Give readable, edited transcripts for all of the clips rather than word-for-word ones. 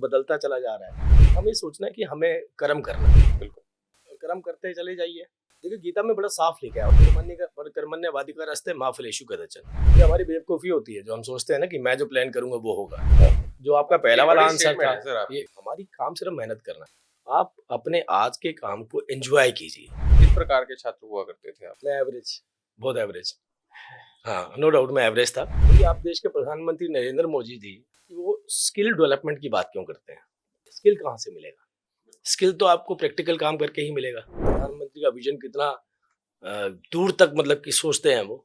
बदलता चला जा रहा है, हमें सोचना है कि हमें कर्म करना है। बिल्कुल। और कर्म करते चले जाइए। देखिए गीता में बड़ा साफ लिखा है, कर्मण्यवाधिकारस्ते मा फलेषु कदाचन। ये हमारी बेवकूफ़ी होती है जो हम सोचते हैं ना कि मैं जो प्लान करूंगा वो होगा। जो आपका पहला ये वाला बड़ी आंसर statement था, है सर आपकी। ये हमारी काम सिर्फ मेहनत करना है। आप अपने आज के काम को एंजॉय कीजिए। किस प्रकार के छात्र हुआ करते थे आप? मैं एवरेज, बहुत एवरेज। हाँ, नो डाउट मैं एवरेज था। क्योंकि आप देश के प्रधानमंत्री नरेंद्र मोदी जी, वो स्किल डेवलपमेंट की बात क्यों करते हैं? स्किल कहाँ से मिलेगा? स्किल तो आपको प्रैक्टिकल काम करके ही मिलेगा। प्रधानमंत्री का विजन कितना दूर तक मतलब कि सोचते हैं वो,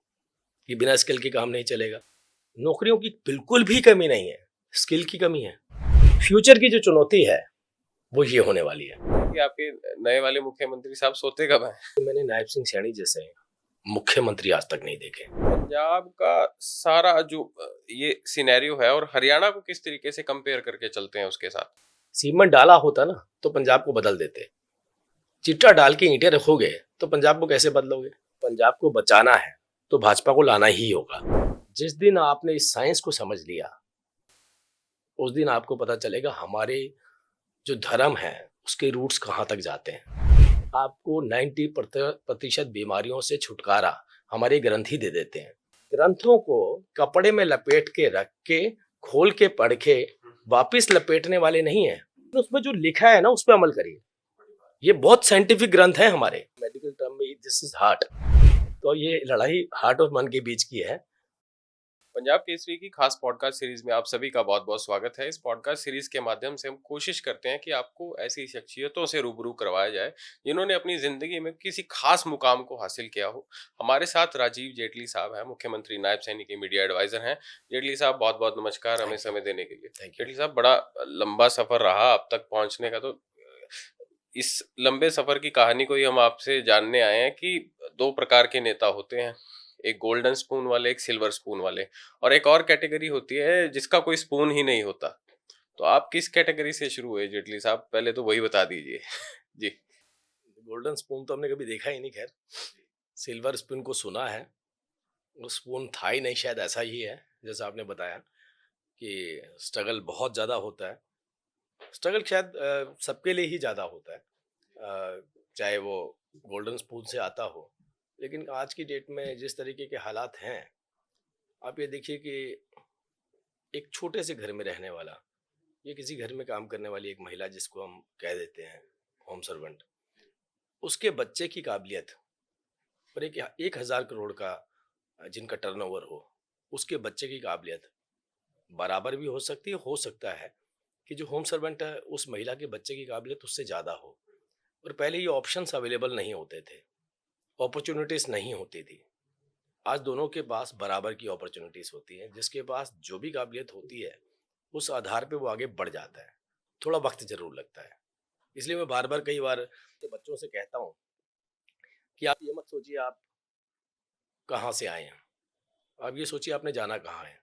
कि बिना स्किल के काम नहीं चलेगा। नौकरियों की बिल्कुल भी कमी नहीं है, स्किल की कमी है। फ्यूचर की जो चुनौती है वो ये होने वाली है कि आपके नए वाले मुख्यमंत्री साहब सोते कब हैं? कि मैंने नायब सिंह सैनी जैसे मुख्यमंत्री आज तक नहीं देखे। पंजाब का सारा जो ये सिनेरियो है और हरियाणा को किस तरीके से कंपेयर करके चलते हैं उसके साथ? सीमेंट डाला होता ना तो पंजाब को बदल देते। चिट्टा डाल के ईंटें रखोगे तो पंजाब को कैसे बदलोगे? पंजाब को बचाना है तो भाजपा को लाना ही होगा। जिस दिन आपने इस साइंस को समझ लिया, उस दिन आपको पता चलेगा हमारे जो धर्म है उसके रूट्स कहाँ तक जाते हैं। आपको 90% बीमारियों से छुटकारा हमारे ग्रंथ ही दे देते हैं। ग्रंथों को कपड़े में लपेट के रख के खोल के पढ़ के वापिस लपेटने वाले नहीं है। तो उसमें जो लिखा है ना उस पर अमल करिए। ये बहुत साइंटिफिक ग्रंथ है हमारे। मेडिकल टर्म में दिस इज हार्ट। तो ये लड़ाई हार्ट और मन के बीच की है। पंजाब केसरी की खास पॉडकास्ट सीरीज में आप सभी का बहुत बहुत स्वागत है। इस पॉडकास्ट सीरीज के माध्यम से हम कोशिश करते हैं कि आपको ऐसी शख्सियतों से रूबरू करवाया जाए जिन्होंने अपनी जिंदगी में किसी खास मुकाम को हासिल किया हो। हमारे साथ राजीव जेटली साहब हैं, मुख्यमंत्री नायब सैनी के मीडिया एडवाइजर हैं। जेटली साहब बहुत बहुत नमस्कार हमें समय देने के लिए। जेटली साहब, बड़ा लंबा सफर रहा अब तक पहुंचने का, तो इस लंबे सफर की कहानी को ही हम आपसे जानने आए हैं कि दो प्रकार के नेता होते हैं, एक गोल्डन स्पून वाले, एक सिल्वर स्पून वाले, और एक और कैटेगरी होती है जिसका कोई स्पून ही नहीं होता। तो आप किस कैटेगरी से शुरू हुए जेटली साहब, पहले तो वही बता दीजिए। जी। गोल्डन स्पून तो हमने कभी देखा ही नहीं, खैर सिल्वर स्पून को सुना है। वो स्पून था ही नहीं, शायद ऐसा ही है जैसा आपने बताया कि स्ट्रगल बहुत ज़्यादा होता है। स्ट्रगल शायद सबके लिए ही ज़्यादा होता है, चाहे वो गोल्डन स्पून से आता हो। लेकिन आज की डेट में जिस तरीके के हालात हैं, आप ये देखिए कि एक छोटे से घर में रहने वाला, ये किसी घर में काम करने वाली एक महिला जिसको हम कह देते हैं होम सर्वेंट, उसके बच्चे की काबिलियत और एक 1,000 करोड़ का जिनका टर्नओवर हो, उसके बच्चे की काबिलियत बराबर भी हो सकता है कि जो होम सर्वेंट है उस महिला के बच्चे की काबिलियत उससे ज़्यादा हो। और पहले ये ऑप्शंस अवेलेबल नहीं होते थे, अपॉर्चुनिटीज़ नहीं होती थी। आज दोनों के पास बराबर की अपॉर्चुनिटीज़ होती हैं। जिसके पास जो भी काबिलियत होती है उस आधार पे वो आगे बढ़ जाता है। थोड़ा वक्त ज़रूर लगता है। इसलिए मैं बार बार कई बार अपने बच्चों से कहता हूँ कि आप ये मत सोचिए आप कहाँ से आए हैं, आप ये सोचिए आपने जाना कहाँ है।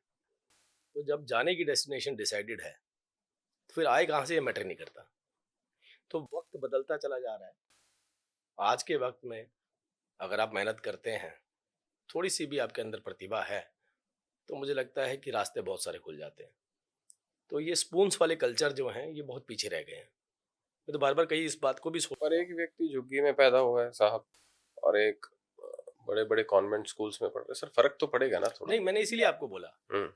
तो जब जाने की डेस्टिनेशन डिसाइडेड है तो फिर आए कहाँ से ये मैटर नहीं करता। तो वक्त बदलता चला जा रहा है। आज के वक्त में अगर आप मेहनत करते हैं, थोड़ी सी भी आपके अंदर प्रतिभा है, तो मुझे लगता है कि रास्ते बहुत सारे खुल जाते हैं। तो ये स्पून्स वाले कल्चर जो हैं ये बहुत पीछे रह गए हैं। मैं तो बार बार कहीं इस बात को भी और एक व्यक्ति झुग्गी में पैदा हुआ है साहब, और एक बड़े बड़े कॉन्वेंट स्कूल्स में पढ़ रहे, सर फर्क तो पड़ेगा ना थोड़ा। नहीं, मैंने इसीलिए आपको बोला, हम्म।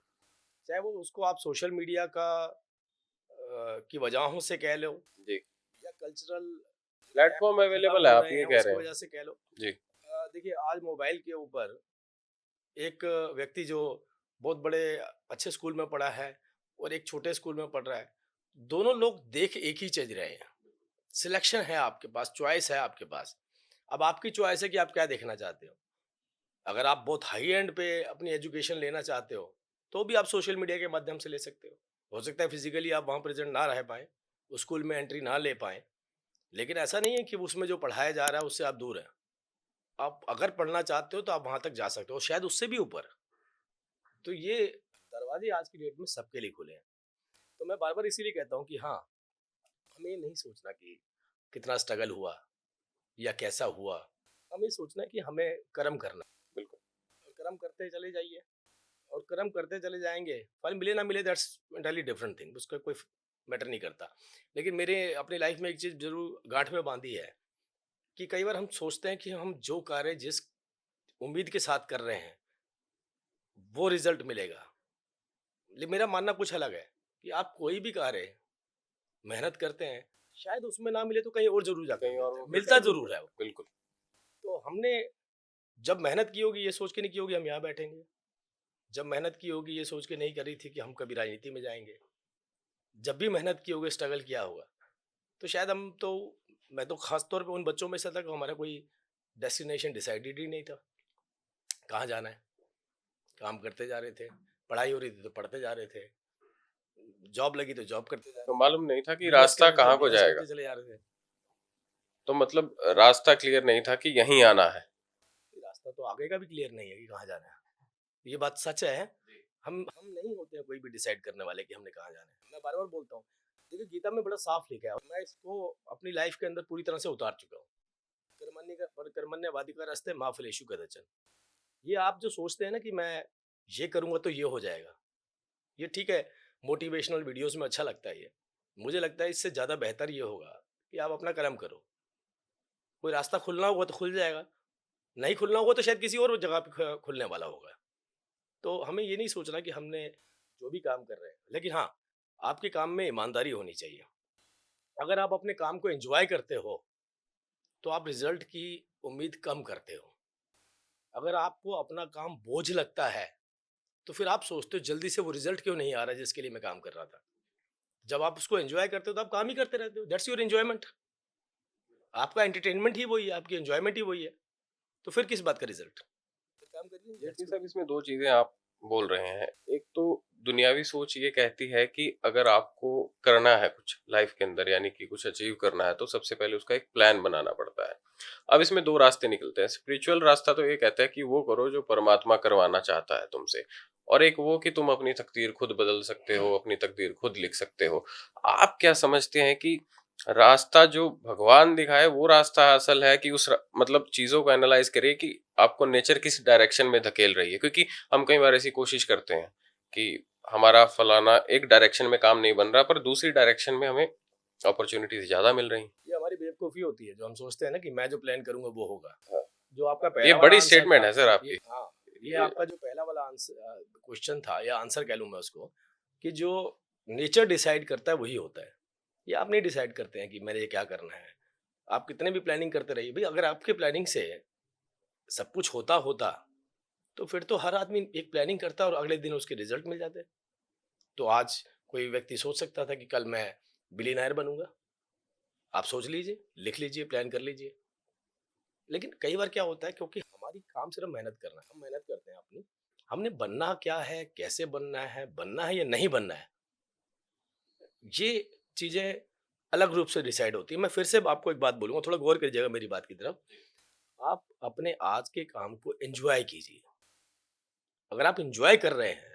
चाहे वो उसको आप सोशल मीडिया का की वजहों से कह लो जी। या कल्चरल प्लेटफॉर्म अवेलेबल है, आप ये कह उसकी रहे हैं। वजह से कह लो। जी। देखिए आज मोबाइल के ऊपर एक व्यक्ति जो बहुत बड़े अच्छे स्कूल में पढ़ा है और एक छोटे स्कूल में पढ़ रहा है, दोनों लोग देख एक ही चीज रहे हैं। सिलेक्शन है आपके पास, चॉइस है आपके पास। अब आपकी चॉइस है कि आप क्या देखना चाहते हो। अगर आप बहुत हाई एंड पे अपनी एजुकेशन लेना चाहते हो तो भी आप सोशल मीडिया के माध्यम से ले सकते हो सकता है फिजिकली आप वहाँ प्रेजेंट ना रह पाए, उस स्कूल में एंट्री ना ले पाए, लेकिन ऐसा नहीं है कि उसमें जो पढ़ाया जा रहा है उससे आप दूर हैं। आप अगर पढ़ना चाहते हो तो आप वहाँ तक जा सकते हो, शायद उससे भी ऊपर। तो ये दरवाजे आज की डेट में सबके लिए खुले हैं। तो मैं बार बार इसीलिए कहता हूँ कि हाँ, हमें ये नहीं सोचना कि कितना स्ट्रगल हुआ या कैसा हुआ। हमें सोचना है कि हमें कर्म करना है। बिल्कुल। और कर्म करते चले जाइए, और कर्म करते चले जाएंगे, फल मिले ना मिले दैट्स एंटायरली डिफरेंट थिंग, उसका कोई मैटर नहीं करता। लेकिन मेरे अपनी लाइफ में एक चीज़ ज़रूर गांठ में बांधी है कि कई बार हम सोचते हैं कि हम जो कार्य जिस उम्मीद के साथ कर रहे हैं वो रिजल्ट मिलेगा। लेकिन मेरा मानना कुछ अलग है कि आप कोई भी कार्य मेहनत करते हैं, शायद उसमें ना मिले तो कहीं और ज़रूर जाकर कहीं और वो मिलता बेटर ज़रूर है वो। बिल्कुल। तो हमने जब मेहनत की होगी ये सोच के नहीं की होगी हम यहाँ बैठेंगे। जब मेहनत की होगी ये सोच के नहीं करी थी कि हम कभी राजनीति में जाएँगे। जब भी मेहनत की होगी, स्ट्रगल किया होगा, तो शायद मैं तो ख़ास तौर पे उन बच्चों में से था कि हमारा कोई डेस्टिनेशन डिसाइडेड ही नहीं था। कहाँ जाना है? काम करते जा रहे थे, पढ़ाई हो रही थी तो पढ़ते जा रहे थे, जॉब लगी तो जॉब करते जा तो रहे थे, मालूम नहीं था कि बिज़नेस कर रास्ता रहे थे, कहाँ को बिज़नेस जाएगा। करते चले जा रहे थे। तो मतलब रास्ता क्लियर नहीं था कि यहीं आना है। रास्ता तो आगे का भी क्लियर नहीं है कि कहाँ जाना है। ये बात सच है। हम नहीं होते हैं कोई भी डिसाइड करने वाले कि हमने कहाँ जाना है। मैं बार-बार बोलता हूँ, देखिए गीता में बड़ा साफ लिखा है और मैं इसको अपनी लाइफ के अंदर पूरी तरह से उतार चुका हूँ। कर्मण्येवाधिकारस्ते मा फलेषु कदाचन। ये आप जो सोचते हैं ना कि मैं ये करूँगा तो ये हो जाएगा, ये ठीक है, मोटिवेशनल वीडियोज़ में अच्छा लगता है ये। मुझे लगता है इससे ज़्यादा बेहतर ये होगा कि आप अपना कर्म करो। कोई रास्ता खुलना होगा तो खुल जाएगा, नहीं खुलना होगा तो शायद किसी और जगह पे खुलने वाला होगा। तो हमें ये नहीं सोचना कि हमने जो भी काम कर रहे हैं, लेकिन हाँ, आपके काम में ईमानदारी होनी चाहिए। अगर आप अपने काम को एन्जॉय करते हो, तो आप रिज़ल्ट की उम्मीद कम करते हो। अगर आपको अपना काम बोझ लगता है, तो फिर आप सोचते हो जल्दी से वो रिज़ल्ट क्यों नहीं आ रहा जिसके लिए मैं काम कर रहा था। जब आप उसको एन्जॉय करते हो तो आप काम ही करते रहते हो, दैट्स योर एन्जॉयमेंट। आपका एंटरटेनमेंट ही वही है, आपकी एन्जॉयमेंट ही वही है। तो फिर किस बात का रिज़ल्ट? फिर काम करिए, दैट्स जैसे गुड। साहब इसमें 2 चीज़ें आप बोल रहे हैं। एक तो दुनियावी सोच ये कहती है कि अगर आपको करना है कुछ लाइफ़ के अंदर यानी कि कुछ अचीव करना है तो सबसे पहले उसका एक प्लान बनाना पड़ता है। अब इसमें 2 रास्ते निकलते हैं। स्पिरिचुअल रास्ता तो ये कहता है कि वो करो जो परमात्मा करवाना चाहता है तुमसे और एक वो कि तुम अपनी तकदीर खुद बदल सकते हो, अपनी तकदीर खुद लिख सकते हो। आप क्या समझते हैं कि रास्ता जो भगवान दिखाए वो रास्ता असल है कि मतलब चीजों को एनालाइज करिए कि आपको नेचर किस डायरेक्शन में धकेल रही है क्योंकि हम कई बार ऐसी कोशिश करते हैं कि हमारा फलाना एक डायरेक्शन में काम नहीं बन रहा पर दूसरी डायरेक्शन में हमें अपॉर्चुनिटीज ज्यादा मिल रही ये हमारी बेवकूफ़ी होती है, जो हम सोचते हैं ना कि मैं जो प्लान करूँगा वो होगा। हैं। जो आपका ये पहला वाला बड़ी आंसर स्टेटमेंट था, है सर ये आपकी। हाँ, ये ये आपका जो पहला वाला क्वेश्चन था या आंसर कह लूँ मैं उसको, कि जो नेचर डिसाइड करता है वही होता है। ये आप नहीं डिसाइड करते हैं कि मैंने ये क्या करना है। आप कितने भी प्लानिंग करते रहिए, भई अगर आपके प्लानिंग से सब कुछ होता होता, तो फिर तो हर आदमी एक प्लानिंग करता और अगले दिन उसके रिज़ल्ट मिल जाते। तो आज कोई व्यक्ति सोच सकता था कि कल मैं बिलियनेयर बनूँगा। आप सोच लीजिए, लिख लीजिए, प्लान कर लीजिए। लेकिन कई बार क्या होता है, क्योंकि हमारी काम सिर्फ मेहनत करना है, हम मेहनत करते हैं अपनी, हमने बनना क्या है, कैसे बनना है या नहीं बनना है, ये चीजें अलग रूप से डिसाइड होती है। मैं फिर से आपको एक बात बोलूंगा, थोड़ा गौर करिएगा मेरी बात की तरफ। आप अपने आज के काम को एंजॉय कीजिए। अगर आप एंजॉय कर रहे हैं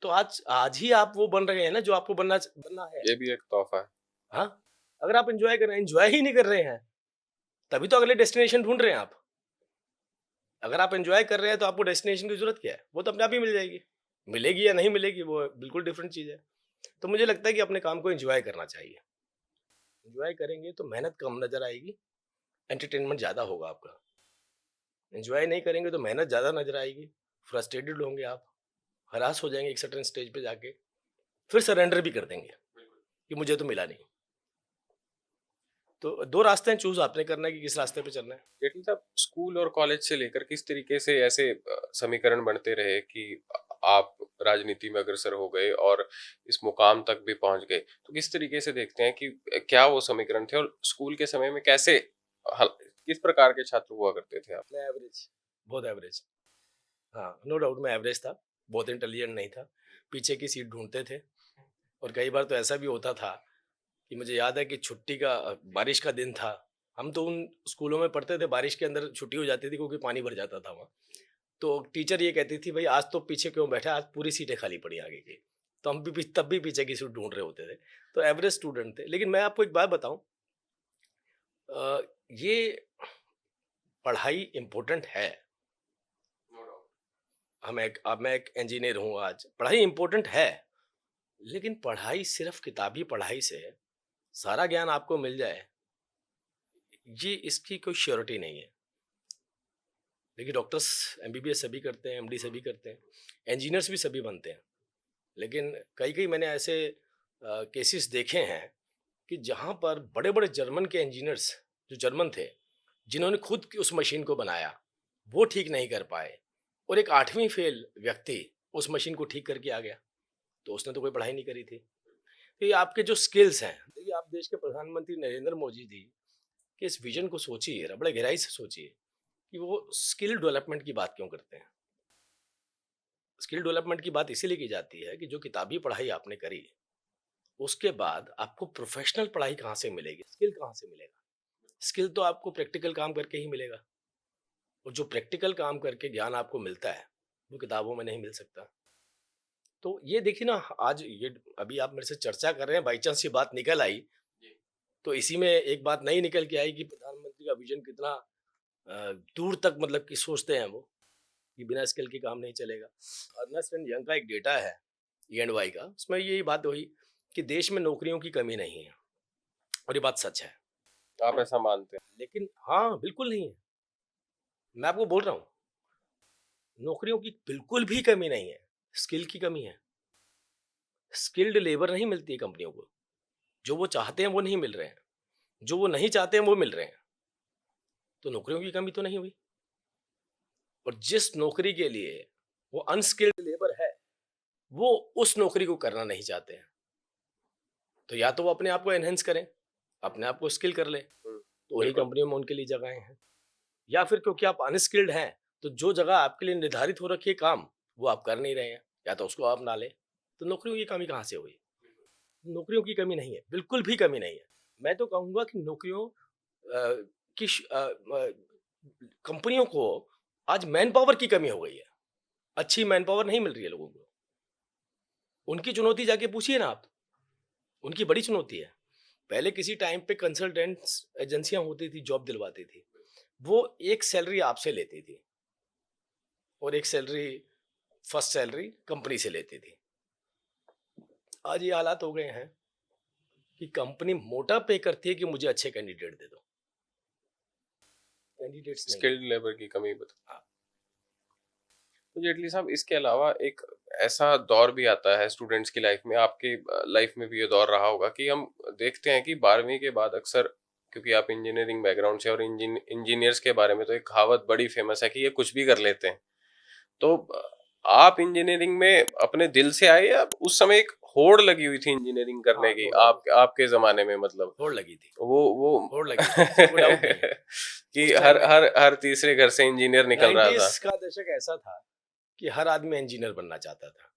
तो आज आज ही आप वो बन रहे हैं ना जो आपको बनना है। ये भी एक तोहफा है। हाँ, अगर आप एंजॉय कर रहे हैं, एंजॉय ही नहीं कर रहे हैं, तभी तो अगले डेस्टिनेशन ढूंढ रहे हैं आप। अगर आप एंजॉय कर रहे हैं तो आपको डेस्टिनेशन की जरूरत क्या है, वो तो अपने आप ही मिल जाएगी। मिलेगी या नहीं मिलेगी वो बिल्कुल डिफरेंट चीज है। तो मुझे लगता है कि अपने काम को एंजॉय करना चाहिए। एंजॉय करेंगे तो मेहनत कम नजर आएगी, एंटरटेनमेंट ज्यादा होगा आपका। एंजॉय नहीं करेंगे तो मेहनत ज्यादा नजर आएगी, फ्रस्ट्रेटेड होंगे आप, हरास हो जाएंगे एक सर्टेन स्टेज पे जाके, फिर सरेंडर भी कर देंगे कि मुझे तो मिला नहीं। तो दो रास्ते हैं, चूज आपने करना है कि किस रास्ते पे चलना है। जेटली साहब स्कूल और कॉलेज से लेकर किस तरीके से ऐसे समीकरण बनते रहे कि आप राजनीति में अग्रसर हो गए और इस मुकाम तक भी पहुंच गए तो किस तरीके से देखते हैं कि क्या वो समीकरण थे और स्कूल के समय में कैसे किस प्रकार के छात्र हुआ करते थे आप। मैं एवरेज, बहुत एवरेज। हाँ, नो डाउट मैं एवरेज था, बहुत इंटेलिजेंट नहीं था, पीछे की सीट ढूंढते थे। और कई बार तो ऐसा भी होता था कि मुझे याद है कि छुट्टी का बारिश का दिन था। हम तो उन स्कूलों में पढ़ते थे, बारिश के अंदर छुट्टी हो जाती थी क्योंकि पानी भर जाता था वहाँ। तो टीचर ये कहती थी, भाई आज तो पीछे क्यों बैठा, आज पूरी सीटें खाली पड़ी आगे की। तो हम भी तब भी पीछे की सीट ढूंढ रहे होते थे। तो एवरेज स्टूडेंट थे। लेकिन मैं आपको एक बात बताऊं, ये पढ़ाई इम्पोर्टेंट है। अब मैं एक इंजीनियर हूँ, आज पढ़ाई इम्पोर्टेंट है। लेकिन पढ़ाई सिर्फ किताबी पढ़ाई से सारा ज्ञान आपको मिल जाए, ये इसकी कोई श्योरिटी नहीं है। देखिए डॉक्टर्स एमबीबीएस सभी करते हैं, एमडी सभी करते हैं, इंजीनियर्स भी सभी बनते हैं, लेकिन कई कई मैंने ऐसे केसेस देखे हैं कि जहाँ पर बड़े बड़े जर्मन के इंजीनियर्स जो जर्मन थे, जिन्होंने खुद की उस मशीन को बनाया, वो ठीक नहीं कर पाए और एक 8वीं फेल व्यक्ति उस मशीन को ठीक करके आ गया, तो उसने तो कोई पढ़ाई नहीं करी थी। तो ये आपके जो स्किल्स हैं, देखिए आप देश के प्रधानमंत्री नरेंद्र मोदी जी के इस विजन को सोचिए, बड़े गहराई से सोचिए कि वो स्किल डेवलपमेंट की बात क्यों करते हैं। स्किल डेवलपमेंट की बात इसीलिए की जाती है कि जो किताबी पढ़ाई आपने करी, उसके बाद आपको प्रोफेशनल पढ़ाई कहाँ से मिलेगी, स्किल कहाँ से मिलेगा। स्किल तो आपको प्रैक्टिकल काम करके ही मिलेगा, और जो प्रैक्टिकल काम करके ज्ञान आपको मिलता है वो किताबों में नहीं मिल सकता। तो ये देखिए ना, आज ये अभी आप मेरे से चर्चा कर रहे हैं, बाई चांस ये बात निकल आई, तो इसी में एक बात नई निकल के आई कि प्रधानमंत्री का विजन कितना दूर तक मतलब कि सोचते हैं वो, कि बिना स्किल के काम नहीं चलेगा। अर्नेस्ट एंड यंग का एक डेटा है E&Y का, उसमें यही बात हुई कि देश में नौकरियों की कमी नहीं है, और ये बात सच है। आप ऐसा मानते हैं? लेकिन हाँ, बिल्कुल नहीं है। मैं आपको बोल रहा हूँ, नौकरियों की बिल्कुल भी कमी नहीं है, स्किल की कमी है। स्किल्ड लेबर नहीं मिलती है कंपनियों को, जो वो चाहते हैं वो नहीं मिल रहे हैं, जो वो नहीं चाहते हैं वो मिल रहे हैं, तो नौकरियों की कमी तो नहीं हुई। और जिस नौकरी के लिए वो अनस्किल्ड लेबर है, वो उस नौकरी को करना नहीं चाहते हैं, तो या तो वो अपने आप को एनहेंस करें, अपने आप को स्किल कर ले, हम्म, तो उन्हीं बिल्कुल। कंपनियों में उनके लिए जगहें हैं। या फिर क्योंकि आप अनस्किल्ड हैं, तो जो जगह आपके लिए निर्धारित हो रखी है काम, वो आप कर नहीं रहे हैं, या तो उसको आप ना लें, तो नौकरियों की कमी कहाँ से हुई। नौकरियों की कमी नहीं है, बिल्कुल भी कमी नहीं है। मैं तो कहूँगा कि नौकरियों की कंपनियों को आज मैन पावर की कमी हो गई है, अच्छी मैन पावर नहीं मिल रही है लोगों को। उनकी चुनौती जाके पूछिए ना आप, उनकी बड़ी चुनौती है। पहले किसी टाइम पे कंसल्टेंट्स एजेंसियां होती थी, जॉब दिलवाती थी, वो एक सैलरी आपसे लेती थी और एक सैलरी, फर्स्ट सैलरी कंपनी से लेती थी। आज ये हालात हो गए हैं कि कंपनी मोटा पे करती है कि मुझे अच्छे कैंडिडेट दे दो, कैंडिडेट्स नहीं है। स्किल्ड लेबर की कमी बता। हाँ, तो जेटली साहब, इसके अलावा एक ऐसा दौर भी आता है स्टूडेंट्स की लाइफ में, आपके लाइफ में भी ये दौर रहा होगा कि हम देखते हैं कि 12वीं के बाद अक्सर, क्योंकि आप इंजीनियरिंग बैकग्राउंड से, और इंजीनियर्स के बारे में तो एक कहावत बड़ी फेमस है कि ये कुछ भी कर लेते हैं। तो आप इंजीनियरिंग में अपने दिल से आए, या उस समय एक होड़ लगी हुई थी इंजीनियरिंग हाँ, करने की, नो डाउट, आप आपके जमाने में, मतलब होड़ लगी थी, वो होड़ लगी थी, इसमें कोई डाउट नहीं है। कि उस टाइम हर में हर हर तीसरे घर से इंजीनियर निकल रहा था। 90s का दशक ऐसा था कि हर आदमी इंजीनियर बनना चाहता था।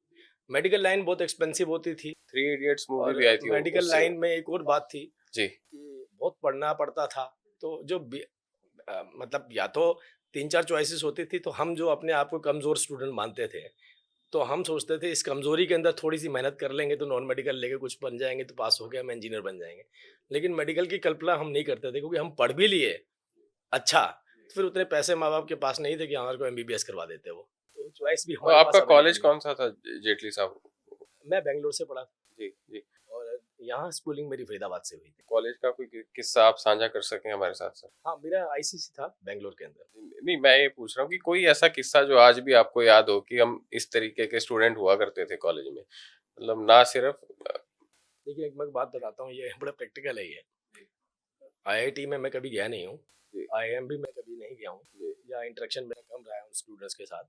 मेडिकल लाइन बहुत एक्सपेंसिव होती थी, थ्री इडियट्स मूवी और भी आई थी मेडिकल उससे। लाइन में एक और बात थी जी। कि बहुत पढ़ना पड़ता था। तो जो मतलब या तो 3-4 चॉइसेस होती थी, तो हम जो अपने आप को कमज़ोर स्टूडेंट मानते थे, तो हम सोचते थे इस कमज़ोरी के अंदर थोड़ी-सी मेहनत कर लेंगे तो नॉन मेडिकल लेके कुछ बन जाएँगे, तो पास हो गया, हम इंजीनियर बन जाएँगे। लेकिन मेडिकल की कल्पना हम नहीं करते थे, क्योंकि हम पढ़ भी लिए अच्छा, तो फिर उतने पैसे माँ-बाप के पास नहीं थे कि हमारे को एमबीबीएस करवा देते वो। तो चॉइस भी तो हमारे आपका पास कॉलेज अवेलेबल नहीं कौन सा थी। था जेटली साहब? मैं बैंगलोर से पढ़ा, जी जी। और यहाँ स्कूलिंग मेरी फरीदाबाद से हुई थी। कॉलेज का कोई किस्सा आप साझा कर सकें हमारे साथ सर? हाँ, मेरा आईसीसी था बैंगलोर के अंदर। नहीं, मैं ये पूछ रहा हूँ कि कोई ऐसा किस्सा जो आज भी आपको याद हो कि हम इस तरीके के स्टूडेंट हुआ करते थे कॉलेज में, मतलब ना सिर्फ देखिए, एक मैं बात बताता हूँ, ये बड़ा प्रैक्टिकल है ये। आईआईटी में मैं कभी गया नहीं हूँ, जी आईआईएम भी मैं कभी नहीं गया हूँ, जी या इंटरेक्शन मेरा कम रहा है उन स्टूडेंट्स के साथ।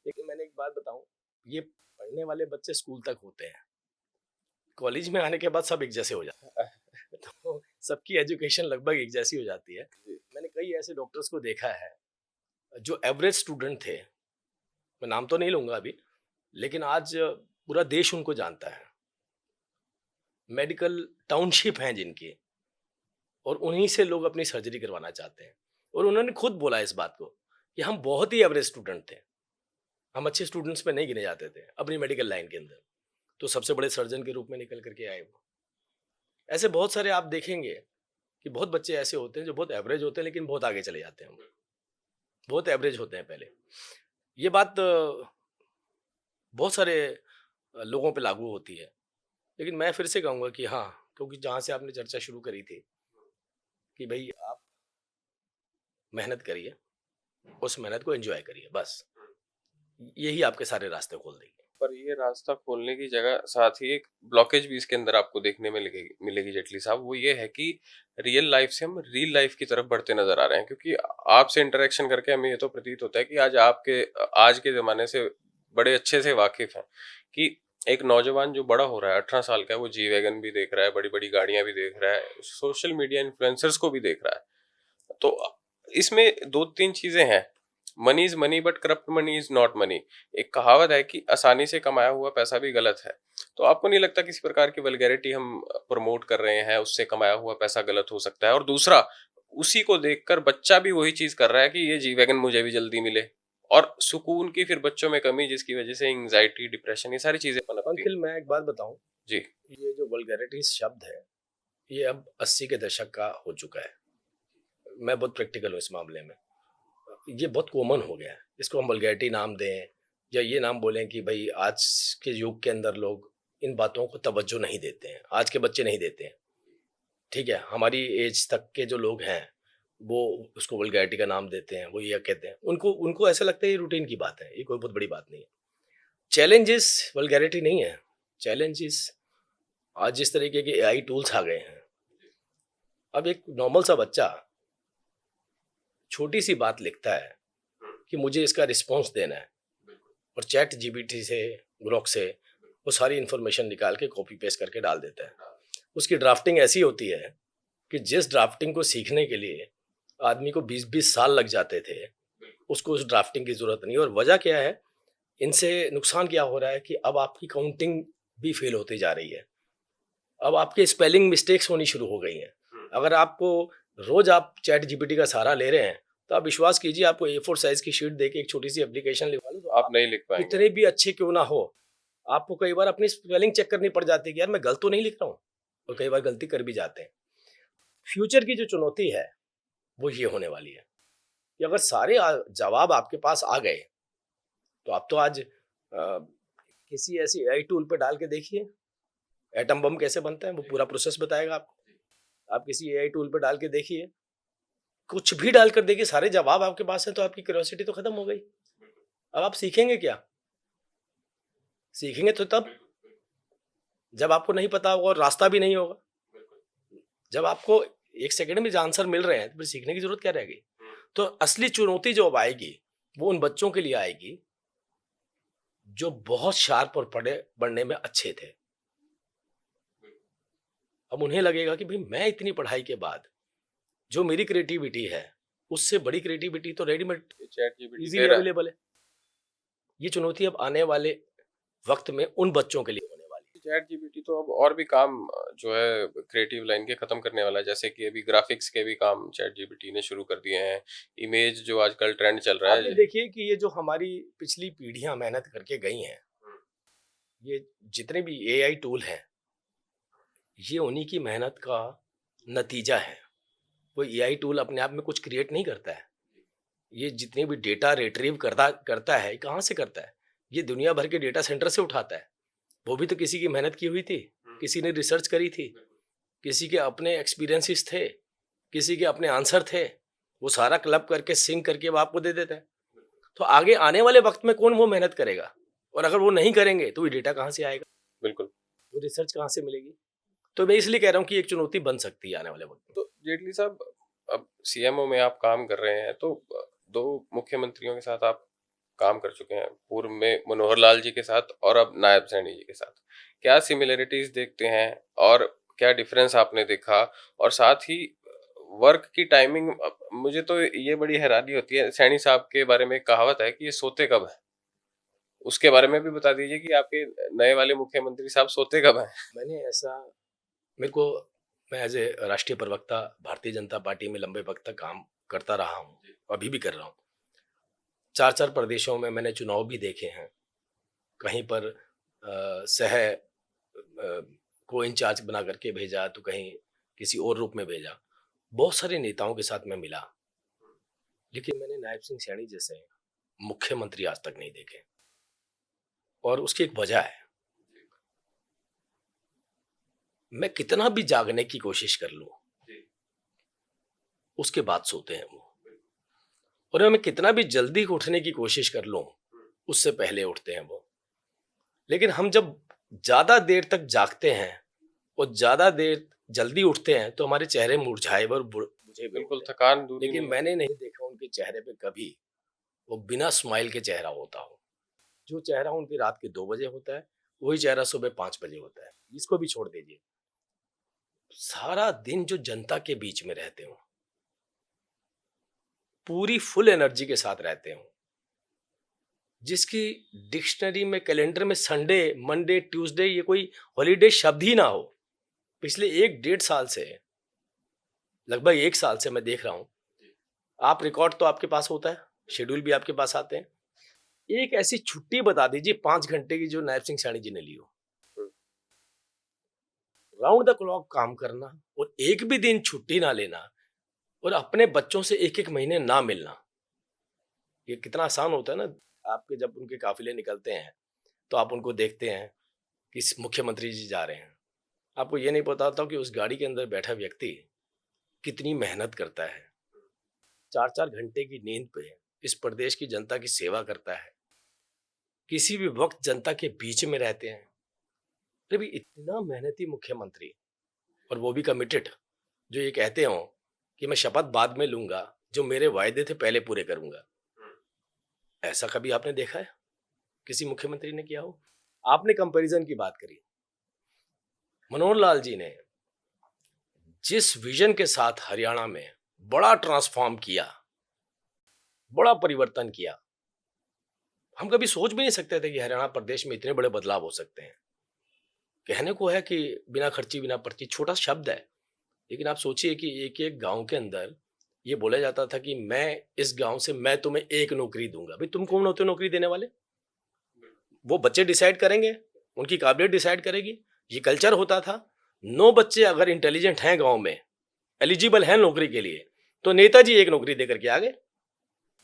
लेकिन मैंने एक बात बताऊँ, ये पढ़ने वाले बच्चे स्कूल तक होते हैं, कॉलेज में आने के बाद सब एक जैसे हो जाते हैं। तो सबकी एजुकेशन लगभग एक जैसी हो जाती है। जी मैंने कई ऐसे डॉक्टर्स को देखा है जो एवरेज स्टूडेंट थे, मैं नाम तो नहीं लूंगा अभी, लेकिन आज पूरा देश उनको जानता है। मेडिकल टाउनशिप हैं जिनकी, और उन्हीं से लोग अपनी सर्जरी करवाना चाहते हैं। और उन्होंने खुद बोला इस बात को कि हम बहुत ही एवरेज स्टूडेंट थे, हम अच्छे स्टूडेंट्स में नहीं गिने जाते थे अपनी मेडिकल लाइन के अंदर, तो सबसे बड़े सर्जन के रूप में निकल करके आए वो। ऐसे बहुत सारे आप देखेंगे कि बहुत बच्चे ऐसे होते हैं जो बहुत एवरेज होते हैं, लेकिन बहुत आगे चले जाते हैं, वो बहुत एवरेज होते हैं पहले। ये बात बहुत सारे लोगों पे लागू होती है। लेकिन मैं फिर से कहूँगा कि हाँ, क्योंकि जहाँ से आपने चर्चा शुरू करी थी कि भई आप मेहनत करिए, उस मेहनत को एन्जॉय करिए बस। यही आपके सारे रास्ते खोल देगी। पर ये रास्ता खोलने की जगह साथ ही एक ब्लॉकेज भी इसके अंदर आपको देखने में मिलेगी जेटली साहब, वो ये है कि रियल लाइफ से हम रील लाइफ की तरफ बढ़ते नजर आ रहे हैं, क्योंकि आपसे इंटरेक्शन करके हमें ये तो प्रतीत होता है कि आज के जमाने से बड़े अच्छे से वाकिफ हैं कि एक नौजवान जो बड़ा हो रहा है 18 साल का है, वो जी वैगन भी देख रहा है, बड़ी बड़ी गाड़ियां भी देख रहा है, सोशल मीडिया इन्फ्लुएंसर्स को भी देख रहा है। तो इसमें दो तीन चीजें हैं। Money is money but corrupt money is not money. एक कहावत है कि आसानी से कमाया हुआ पैसा भी गलत है। तो आपको नहीं लगता किसी प्रकार की वल्गैरिटी हम प्रमोट कर रहे हैं, उससे कमाया हुआ पैसा गलत हो सकता है? और दूसरा, उसी को देखकर बच्चा भी वही चीज कर रहा है कि ये जी वैगन मुझे भी जल्दी मिले, और सुकून की फिर बच्चों में कमी, जिसकी वजह से एंग्जाइटी, डिप्रेशन, ये सारी चीजें पनपती हैं। अंकिल, मैं एक बात बताऊँ, जी। ये जो वल्गैरिटीज़ शब्द है, ये अब 80 के दशक का हो चुका है। मैं बहुत प्रैक्टिकल हूँ इस मामले में। ये बहुत कॉमन हो गया है। इसको हम वल्गैरिटी नाम दें या ये नाम बोलें कि भई आज के युग के अंदर लोग इन बातों को तवज्जो नहीं देते हैं। आज के बच्चे नहीं देते हैं। ठीक है? हमारी एज तक के जो लोग हैं, वो उसको वल्गैरिटी का नाम देते हैं, वो ये कहते हैं। उनको उनको ऐसा लगता है ये रूटीन की बात है, ये कोई बहुत बड़ी बात नहीं है। चैलेंजेस वल्गैरिटी नहीं है। चैलेंजेस आज जिस तरीके के एआई टूल्स आ गए हैं, अब एक नॉर्मल सा बच्चा छोटी-सी बात लिखता है कि मुझे इसका रिस्पॉन्स देना है और चैट जीपीटी से, ग्ok से वो सारी इन्फॉर्मेशन निकाल के कॉपी पेस्ट करके डाल देता है। उसकी ड्राफ्टिंग ऐसी होती है कि जिस ड्राफ्टिंग को सीखने के लिए आदमी को 20-20 साल लग जाते थे, उसको उस ड्राफ्टिंग की ज़रूरत नहीं है। और वजह क्या है? इनसे नुकसान क्या हो रहा है कि अब आपकी काउंटिंग भी फेल होती जा रही है। अब आपके स्पेलिंग मिस्टेक्स होनी शुरू हो गई हैं। अगर आपको रोज़ आप चैट जीपीटी का सहारा ले रहे हैं, तो आप विश्वास कीजिए, आपको ए4 साइज़ की शीट देके एक छोटी-सी एप्लीकेशन लिखवा लो, तो आप आप नहीं लिख पाएंगे। कितने भी अच्छे क्यों ना हो, आपको कई बार अपनी स्पेलिंग चेक करनी पड़ जाती है कि यार मैं गलत तो नहीं लिख रहा हूँ, और कई बार गलती कर भी जाते हैं। फ्यूचर की जो चुनौती है, वो ये होने वाली है कि अगर सारे जवाब आपके पास आ गए, तो आप तो आज किसी ऐसी एआई टूल पे डाल के देखिए, एटम बम कैसे बनता है, वो पूरा प्रोसेस बताएगा आपको। आप किसी एआई टूल पे डाल के देखिए, कुछ भी डाल कर देखिए, सारे जवाब आपके पास हैं, तो आपकी क्यूरियोसिटी तो खत्म हो गई। अब आप सीखेंगे क्या? सीखेंगे तो तब, जब आपको नहीं पता होगा और रास्ता भी नहीं होगा। जब आपको 1 सेकंड में जो आंसर मिल रहे हैं, तो फिर सीखने की ज़रूरत क्या रह गई? तो असली चुनौती जो अब आएगी, वो उन बच्चों के लिए आएगी, जो बहुत शार्प और पढ़ने में अच्छे थे। अब उन्हें लगेगा कि भई मैं इतनी पढ़ाई के बाद, जो मेरी क्रिएटिविटी है, उससे बड़ी क्रिएटिविटी तो रेडीमेड चैट जीपीटी ईज़िली दे रहा है। अवेलेबल है। ये चुनौती अब आने वाले वक़्त में उन बच्चों के लिए होने वाली है। चैट जीपीटी तो अब और भी काम जो है क्रिएटिव लाइन के खत्म करने वाला है, जैसे कि अभी ग्राफिक्स के भी काम चैट जीपीटी ने शुरू कर दिए हैं। इमेज जो आजकल ट्रेंड चल रहा आप ये है। देखिए कि ये जो हमारी पिछली पीढ़ियाँ मेहनत करके गई हैं, ये जितने भी एआई टूल हैं, ये उन्हीं की मेहनत का नतीजा है। कोई एआई टूल अपने आप में कुछ क्रिएट नहीं करता है। ये जितने भी डेटा रिट्रीव करता करता है, ये कहाँ से करता है? ये दुनिया भर के डेटा सेंटर से उठाता है। वो भी तो किसी की मेहनत की हुई थी, किसी ने रिसर्च करी थी, किसी के अपने एक्सपीरियंसेस थे, किसी के अपने आंसर थे। वो सारा क्लब करके सिंक करके वो आपको दे देता है। तो आगे आने वाले वक़्त में कौन वो मेहनत करेगा? और अगर वो नहीं करेंगे, तो ये डेटा कहाँ से आएगा? बिल्कुल। वो रिसर्च कहाँ से मिलेगी? तो मैं इसलिए कह रहा हूँ कि एक चुनौती बन सकती है आने वाले वक़्त में। तो जेटली साहब, अब सीएमओ में आप काम कर रहे हैं, तो दो मुख्यमंत्रियों के साथ आप काम कर चुके हैं, पूर्व में मनोहर लाल जी के साथ और अब नायब सैनी जी के साथ। क्या सिमिलरिटीज देखते हैं और क्या डिफरेंस आपने देखा? और साथ ही वर्क की टाइमिंग, मुझे तो ये बड़ी हैरानी होती है, सैनी साहब के बारे में एक कहावत है कि ये सोते कब है, उसके बारे में भी बता दीजिए कि आपके नए वाले मुख्यमंत्री साहब सोते कब हैं? मैंने ऐसा मेरे को मैं एज़ ए राष्ट्रीय प्रवक्ता भारतीय जनता पार्टी में लंबे वक़्त तक काम करता रहा हूँ, अभी भी कर रहा हूँ। 4-4 प्रदेशों में मैंने चुनाव भी देखे हैं। कहीं पर को इंचार्ज बना करके भेजा, तो कहीं किसी और रूप में भेजा। बहुत सारे नेताओं के साथ मैं मिला, लेकिन मैंने नायब सिंह सैनी जैसे मुख्यमंत्री आज तक नहीं देखे, और उसकी एक वजह है। मैं कितना भी जागने की कोशिश कर लूं, उसके बाद सोते हैं वो। और मैं कितना भी जल्दी उठने की कोशिश कर लूं, उससे पहले उठते हैं वो। लेकिन हम जब ज्यादा देर तक जागते हैं और ज्यादा देर जल्दी उठते हैं तो हमारे चेहरे मुरझाए और बुझे हुए बिल्कुल होते हैं। थकान दूर ही लेकिन नहीं होती। मैंने नहीं देखा उनके चेहरे पे कभी वो बिना स्माइल के चेहरा होता हो। जो चेहरा उनकी रात के 2 बजे होता है, वही चेहरा सुबह 5 बजे होता है। इसको भी छोड़ दीजिए, सारा दिन जो जनता के बीच में रहते हो, पूरी फुल एनर्जी के साथ रहते हो, जिसकी डिक्शनरी में कैलेंडर में संडे मंडे ट्यूसडे ये कोई हॉलीडे शब्द ही ना हो। पिछले 1 डेढ़ साल से, लगभग 1 साल से मैं देख रहा हूं, आप रिकॉर्ड तो आपके पास होता है, शेड्यूल भी आपके पास आते हैं। एक ऐसी छुट्टी बता दीजिए 5 घंटे की जो नायब सिंह सैनी जी ने ली हो। राउंड द क्लॉक काम करना और एक भी दिन छुट्टी ना लेना और अपने बच्चों से 1 1 महीने ना मिलना, ये कितना आसान होता है ना। आपके जब उनके काफिले निकलते हैं तो आप उनको देखते हैं कि मुख्यमंत्री जी जा रहे हैं, आपको ये नहीं पता होता कि उस गाड़ी के अंदर बैठा व्यक्ति कितनी मेहनत करता है, 4 4 घंटे की नींद पे इस प्रदेश की जनता की सेवा करता है, किसी भी वक्त जनता के बीच में रहते हैं। अरे भी इतना मेहनती मुख्यमंत्री, और वो भी कमिटेड, जो ये कहते हो कि मैं शपथ बाद में लूंगा, जो मेरे वायदे थे पहले पूरे करूंगा। ऐसा कभी आपने देखा है किसी मुख्यमंत्री ने किया हो? आपने कंपैरिजन की बात करी, मनोहर लाल जी ने जिस विजन के साथ हरियाणा में बड़ा ट्रांसफॉर्म किया, बड़ा परिवर्तन किया, हम कभी सोच भी नहीं सकते थे कि हरियाणा प्रदेश में इतने बड़े बदलाव हो सकते हैं। कहने को है कि बिना खर्ची बिना पर्ची, छोटा शब्द है, लेकिन आप सोचिए कि एक एक गांव के अंदर ये बोला जाता था कि मैं इस गांव से मैं तुम्हें एक नौकरी दूंगा। भाई तुम कौन होते हो नौकरी देने वाले? वो बच्चे डिसाइड करेंगे, उनकी काबिलियत डिसाइड करेगी। ये कल्चर होता था। 9 बच्चे अगर इंटेलिजेंट हैं गांव में, एलिजिबल हैं नौकरी के लिए, तो नेताजी एक नौकरी देकर के आ गए,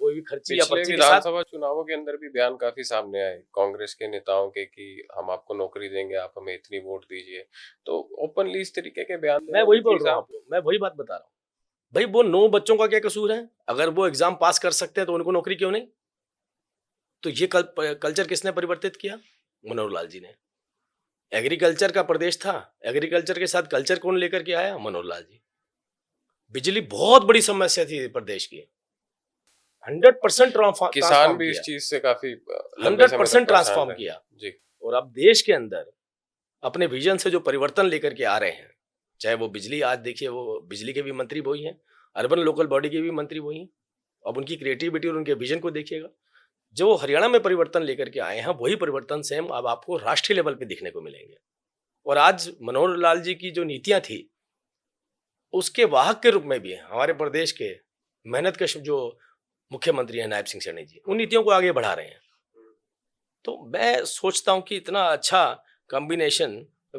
कोई भी खर्ची या पिछले पर्ची के साथ। विधानसभा चुनावों के अंदर भी बयान काफी सामने आए कांग्रेस के नेताओं के कि हम आपको नौकरी देंगे, आप हमें इतनी वोट दीजिए। तो ओपनली इस तरीके के बयान मैं देना वही बोल जेटली रहा हूँ साहब। आपको, मैं वही बात बता रहा हूँ। भाई वो 9 बच्चों का क्या कसूर है? अगर वो एग्जाम पास कर सकते हैं तो उनको नौकरी क्यों नहीं? तो ये कल्चर किसने परिवर्तित किया? मनोहर लाल जी ने। एग्रीकल्चर का प्रदेश था, एग्रीकल्चर के साथ कल्चर कौन लेकर के आया? मनोहर लाल जी। बिजली बहुत बड़ी समस्या थी प्रदेश की, 100% किसान ट्रांसफॉर्म भी इस किया, चीज से काफी लंबे समय तक 100% परेशान ट्रांसफॉर्म रहे। किया। जी। और अब देश के अंदर अपने विजन से जो परिवर्तन लेकर के आ रहे हैं, चाहे वो बिजली, आज देखिए वो बिजली के भी मंत्री वही हैं, अर्बन लोकल बॉडी के भी मंत्री वही हैं। अब उनकी क्रिएटिविटी और उनके विजन को देखिएगा। जो हरियाणा में परिवर्तन लेकर के आए हैं, वही परिवर्तन सेम अब आपको राष्ट्रीय लेवल पे दिखने को मिलेंगे। और आज मनोहर लाल जी की जो नीतियां थी, उसके वाहक के रूप में भी हमारे प्रदेश के मेहनत के जो मुख्यमंत्री हैं नायब सिंह सैनी जी, उन नीतियों को आगे बढ़ा रहे हैं। तो मैं सोचता हूँ कि इतना अच्छा कॉम्बिनेशन,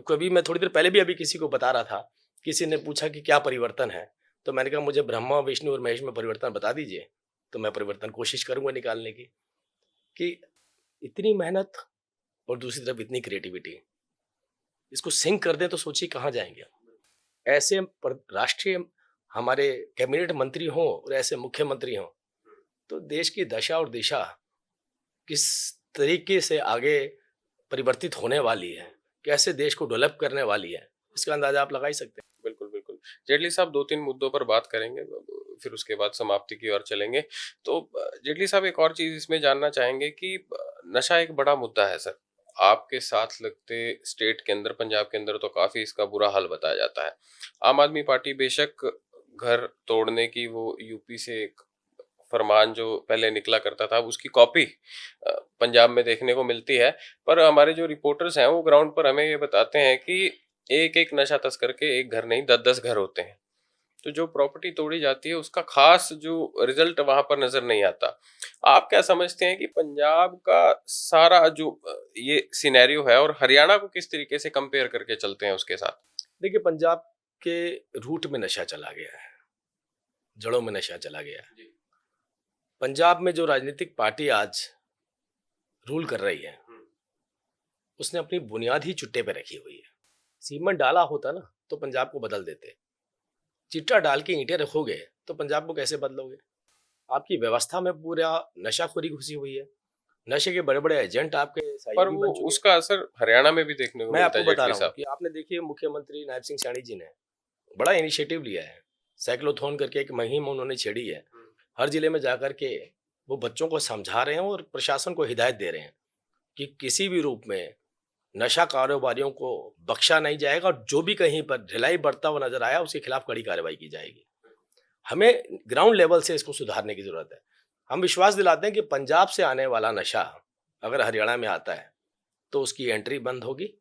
कभी मैं थोड़ी देर पहले भी अभी किसी को बता रहा था, किसी ने पूछा कि क्या परिवर्तन है, तो मैंने कहा मुझे ब्रह्मा विष्णु और महेश में परिवर्तन बता दीजिए, तो मैं परिवर्तन कोशिश करूंगा निकालने की। कि इतनी मेहनत और दूसरी तरफ इतनी क्रिएटिविटी, इसको सिंक कर दें तो सोचिए कहाँ जाएंगे हम। ऐसे राष्ट्रीय हमारे कैबिनेट मंत्री हों और ऐसे मुख्यमंत्री हों, तो देश की दशा और दिशा किस तरीके से आगे परिवर्तित होने वाली है, कैसे देश को डेवलप करने वाली है, इसका अंदाजा आप लगा ही सकते हैं। बिल्कुल बिल्कुल। जेटली साहब 2-3 मुद्दों पर बात करेंगे, फिर उसके बाद समाप्ति की ओर चलेंगे। तो जेटली साहब एक और चीज इसमें जानना चाहेंगे कि नशा एक बड़ा मुद्दा है सर। आपके साथ लगते स्टेट के अंदर, पंजाब के अंदर तो काफी इसका बुरा हाल बताया जाता है। आम आदमी पार्टी बेशक घर तोड़ने की वो यूपी से एक फरमान जो पहले निकला करता था, अब उसकी कॉपी पंजाब में देखने को मिलती है। पर हमारे जो रिपोर्टर्स हैं वो ग्राउंड पर हमें ये बताते हैं कि एक एक नशा तस्कर के एक घर नहीं 10-10 घर होते हैं। तो जो प्रॉपर्टी तोड़ी जाती है उसका खास जो रिजल्ट वहां पर नजर नहीं आता। आप क्या समझते हैं कि पंजाब का सारा जो ये सिनेरियो है और हरियाणा को किस तरीके से कंपेयर करके चलते हैं उसके साथ? देखिए, पंजाब के रूट में नशा चला गया है, जड़ों में नशा चला गया है। पंजाब में जो राजनीतिक पार्टी आज रूल कर रही है, उसने अपनी बुनियाद ही चुट्टे पे रखी हुई है। सीमेंट डाला होता ना तो पंजाब को बदल देते। चिट्टा डाल के ईंटें रखोगे तो पंजाब को कैसे बदलोगे? आपकी व्यवस्था में पूरा नशाखोरी घुसी हुई है। नशे के बड़े बड़े एजेंट आपके पर सहयोगी वो बन चुके हैं। उसका असर हरियाणा में भी देखने को मैं मिलता आपको है बता जेटली रहा हूँ साहब। कि आपने देखिए मुख्यमंत्री नायब सिंह सैनी जी ने बड़ा इनिशिएटिव लिया है। साइक्लोथॉन करके एक मुहिम उन्होंने छेड़ी है। हर जिले में जाकर के वो बच्चों को समझा रहे हैं और प्रशासन को हिदायत दे रहे हैं कि किसी भी रूप में नशा कारोबारियों को बख्शा नहीं जाएगा और जो भी कहीं पर ढिलाई बढ़ता हुआ नजर आया उसके खिलाफ कड़ी कार्रवाई की जाएगी। हमें ग्राउंड लेवल से इसको सुधारने की जरूरत है। हम विश्वास दिलाते हैं कि पंजाब से आने वाला नशा अगर हरियाणा में आता है तो उसकी एंट्री बंद होगी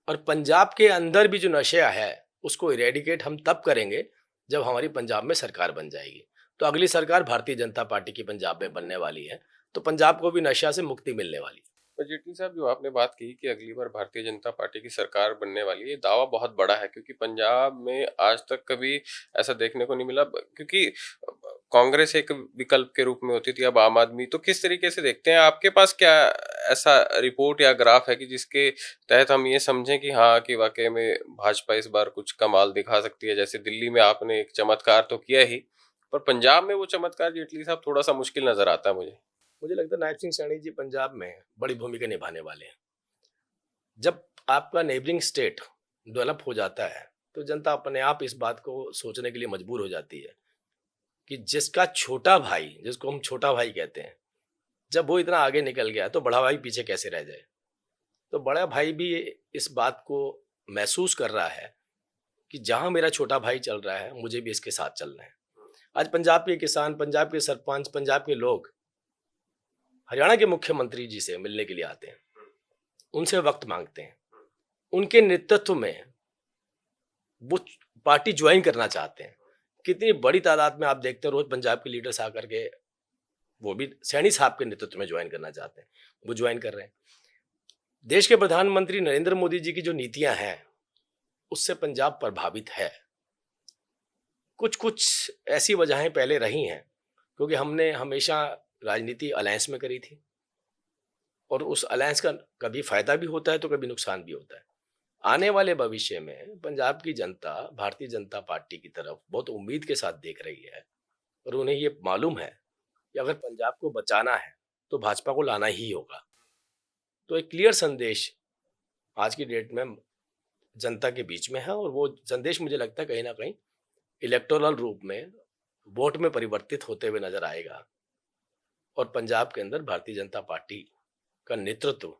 और पंजाब के अंदर भी जो नशा है उसको इरेडिकेट हम तब करेंगे जब हमारी पंजाब में सरकार बन जाएगी। तो अगली सरकार भारतीय जनता पार्टी की पंजाब में बनने वाली है, तो पंजाब को भी नशा से मुक्ति मिलने वाली है। तो जेटली साहब, जो आपने बात की कि अगली बार भारतीय जनता पार्टी की सरकार बनने वाली है, ये दावा बहुत बड़ा है क्योंकि पंजाब में आज तक कभी ऐसा देखने को नहीं मिला क्योंकि कांग्रेस एक विकल्प के रूप में होती थी, अब आम आदमी। तो किस तरीके से देखते हैं, आपके पास क्या ऐसा रिपोर्ट या ग्राफ है कि जिसके तहत हम ये समझें कि हाँ, कि वाकई में भाजपा इस बार कुछ कमाल दिखा सकती है? जैसे दिल्ली में आपने एक चमत्कार तो किया ही, पर पंजाब में वो चमत्कार जेटली साहब थोड़ा सा मुश्किल नजर आता है मुझे। मुझे लगता है नायब सिंह सैनी जी पंजाब में बड़ी भूमिका निभाने वाले हैं। जब आपका नेबरिंग स्टेट डेवलप हो जाता है तो जनता अपने आप इस बात को सोचने के लिए मजबूर हो जाती है कि जिसका छोटा भाई, जिसको हम छोटा भाई कहते हैं, जब वो इतना आगे निकल गया तो बड़ा भाई पीछे कैसे रह जाए। तो बड़ा भाई भी इस बात को महसूस कर रहा है कि जहां मेरा छोटा भाई चल रहा है मुझे भी इसके साथ चलना है। आज पंजाब के किसान, पंजाब के सरपंच, पंजाब के लोग हरियाणा के मुख्यमंत्री जी से मिलने के लिए आते हैं, उनसे वक्त मांगते हैं, उनके नेतृत्व में वो पार्टी ज्वाइन करना चाहते हैं। कितनी बड़ी तादाद में आप देखते हैं रोज पंजाब के लीडर्स आकर के वो भी सैनी साहब के नेतृत्व में ज्वाइन करना चाहते हैं, वो ज्वाइन कर रहे हैं। देश के प्रधानमंत्री नरेंद्र मोदी जी की जो नीतियां हैं उससे पंजाब प्रभावित है। कुछ कुछ ऐसी वजहें पहले रही हैं क्योंकि हमने हमेशा राजनीति अलायंस में करी थी और उस अलायंस का कभी फायदा भी होता है तो कभी नुकसान भी होता है। आने वाले भविष्य में पंजाब की जनता भारतीय जनता पार्टी की तरफ बहुत उम्मीद के साथ देख रही है और उन्हें ये मालूम है कि अगर पंजाब को बचाना है तो भाजपा को लाना ही होगा। तो एक क्लियर संदेश आज की डेट में जनता के बीच में है और वो संदेश मुझे लगता है कहीं ना कहीं इलेक्टोरल रूप में वोट में परिवर्तित होते हुए नजर आएगा और पंजाब के अंदर भारतीय जनता पार्टी का नेतृत्व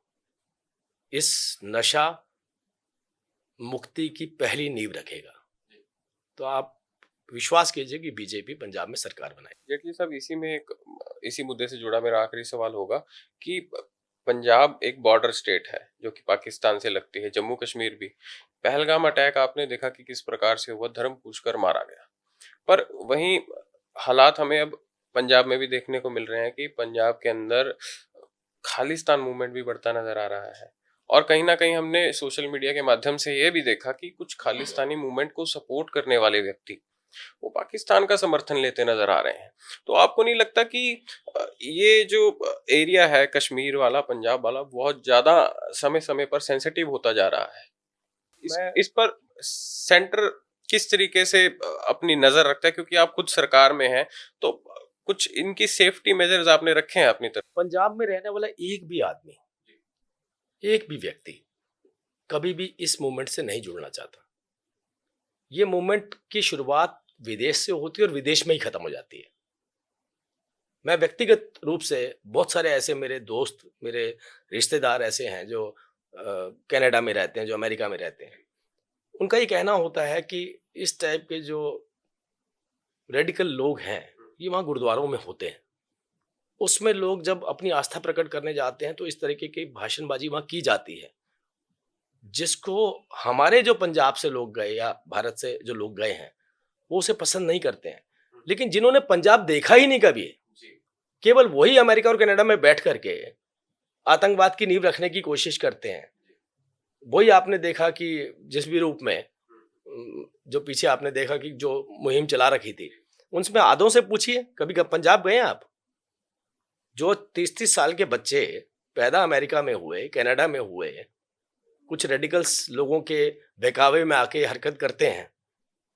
इस नशा मुक्ति की पहली नींव रखेगा। तो आप विश्वास कीजिए कि बीजेपी पंजाब में सरकार बनाएगी। जेटली साहब, इसी मुद्दे से जुड़ा मेरा आखिरी सवाल होगा कि पंजाब एक बॉर्डर स्टेट है जो कि पाकिस्तान से लगती है, जम्मू कश्मीर भी। पहलगाम अटैक आपने देखा कि किस प्रकार से हुआ, धर्म पूछकर मारा गया। पर वहीं हालात हमें अब पंजाब में भी देखने को मिल रहे हैं कि पंजाब के अंदर खालिस्तान मूवमेंट भी बढ़ता नजर आ रहा है और कहीं ना कहीं हमने सोशल मीडिया के माध्यम से ये भी देखा कि कुछ खालिस्तानी मूवमेंट को सपोर्ट करने वाले व्यक्ति वो पाकिस्तान का समर्थन लेते नजर आ रहे हैं। तो आपको नहीं लगता कि ये जो एरिया है कश्मीर वाला, पंजाब वाला, बहुत ज्यादा समय समय पर सेंसिटिव होता जा रहा है? इस पर सेंटर किस तरीके से अपनी नजर रखता है, क्योंकि आप खुद सरकार में हैं, तो कुछ इनकी सेफ्टी मेजर्स आपने रखे हैं अपनी तरफ? पंजाब में रहने वाला एक भी आदमी, एक भी व्यक्ति कभी भी इस मूवमेंट से नहीं जुड़ना चाहता। ये मूवमेंट की शुरुआत विदेश से होती है और विदेश में ही खत्म हो जाती है। मैं व्यक्तिगत रूप से बहुत सारे ऐसे मेरे दोस्त, मेरे रिश्तेदार ऐसे हैं जो कनाडा में रहते हैं, जो अमेरिका में रहते हैं। उनका ये कहना होता है कि इस टाइप के जो रेडिकल लोग हैं ये वहाँ गुरुद्वारों में होते हैं। उसमें लोग जब अपनी आस्था प्रकट करने जाते हैं तो इस तरीके की भाषणबाजी वहाँ की जाती है जिसको हमारे जो पंजाब से लोग गए या भारत से जो लोग गए हैं वो उसे पसंद नहीं करते हैं। लेकिन जिन्होंने पंजाब देखा ही नहीं कभी, केवल वही अमेरिका और कनाडा में बैठ करके आतंकवाद की नींव रखने की कोशिश करते हैं। वही आपने देखा कि जिस भी रूप में जो पीछे आपने देखा कि जो मुहिम चला रखी थी, उनमें आधों से पूछिए कभी पंजाब गए हैं आप? जो 30-30 साल के बच्चे पैदा अमेरिका में हुए, कनाडा में हुए, कुछ रेडिकल्स लोगों के बहकावे में आके हरकत करते हैं,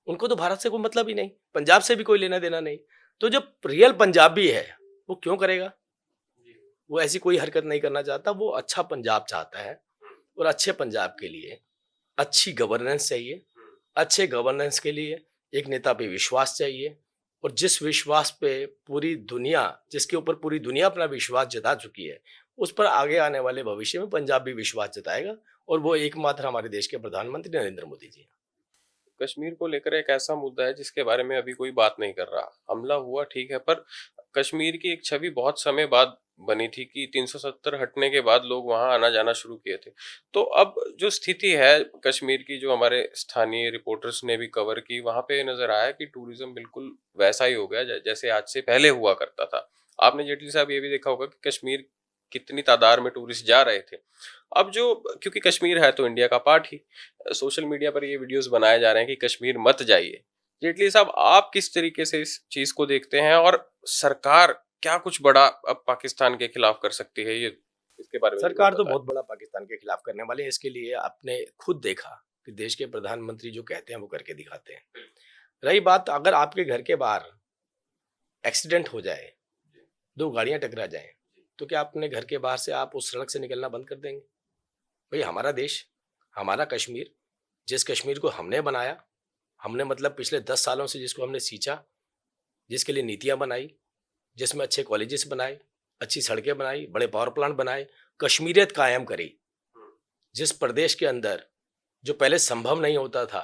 उनको तो भारत से कोई मतलब ही नहीं, पंजाब से भी कोई लेना देना नहीं। तो जो रियल पंजाबी है वो क्यों करेगा? वो ऐसी कोई हरकत नहीं करना चाहता, वो अच्छा पंजाब चाहता है। और अच्छे पंजाब के लिए अच्छी गवर्नेंस चाहिए। अच्छे गवर्नेंस के लिए एक नेता पे विश्वास चाहिए, और जिस विश्वास पे पूरी दुनिया, जिसके ऊपर पूरी दुनिया अपना विश्वास जता चुकी है, उस पर आगे आने वाले भविष्य में पंजाब भी विश्वास जताएगा, और वो एकमात्र हमारे देश के प्रधानमंत्री नरेंद्र मोदी जी हैं। कश्मीर को लेकर एक ऐसा मुद्दा है जिसके बारे में अभी कोई बात नहीं कर रहा। हमला हुआ ठीक है, पर कश्मीर की एक छवि बहुत समय बाद बनी थी कि 370 हटने के बाद लोग वहां आना जाना शुरू किए थे। तो अब जो स्थिति है कश्मीर की, जो हमारे स्थानीय रिपोर्टर्स ने भी कवर की, वहां पे नजर आया कि टूरिज्म बिल्कुल वैसा ही हो गया जैसे आज से पहले हुआ करता था। आपने जेटली साहब ये भी देखा होगा कि कश्मीर कितनी तादाद में टूरिस्ट जा रहे थे। अब जो, क्योंकि कश्मीर है तो इंडिया का पार्ट ही, सोशल मीडिया पर ये वीडियोस बनाए जा रहे हैं कि कश्मीर मत जाइए। जेटली साहब, आप किस तरीके से इस चीज को देखते हैं, और सरकार क्या कुछ बड़ा अब पाकिस्तान के खिलाफ कर सकती है, ये इसके बारे में जरूर सरकार तो बताएं। बहुत बड़ा पाकिस्तान के खिलाफ करने वाली है। इसके लिए आपने खुद देखा कि देश के प्रधानमंत्री जो कहते हैं वो करके दिखाते हैं। रही बात, अगर आपके घर के बाहर एक्सीडेंट हो जाए, दो गाड़ियां टकरा जाएं, तो क्या अपने घर के बाहर से आप उस सड़क से निकलना बंद कर देंगे? भाई, हमारा देश, हमारा कश्मीर, जिस कश्मीर को हमने बनाया, हमने मतलब पिछले 10 सालों से जिसको हमने सींचा, जिसके लिए नीतियां बनाई, जिसमें अच्छे कॉलेजेस बनाए, अच्छी सड़कें बनाई, बड़े पावर प्लांट बनाए, कश्मीरियत कायम करी, जिस प्रदेश के अंदर जो पहले संभव नहीं होता था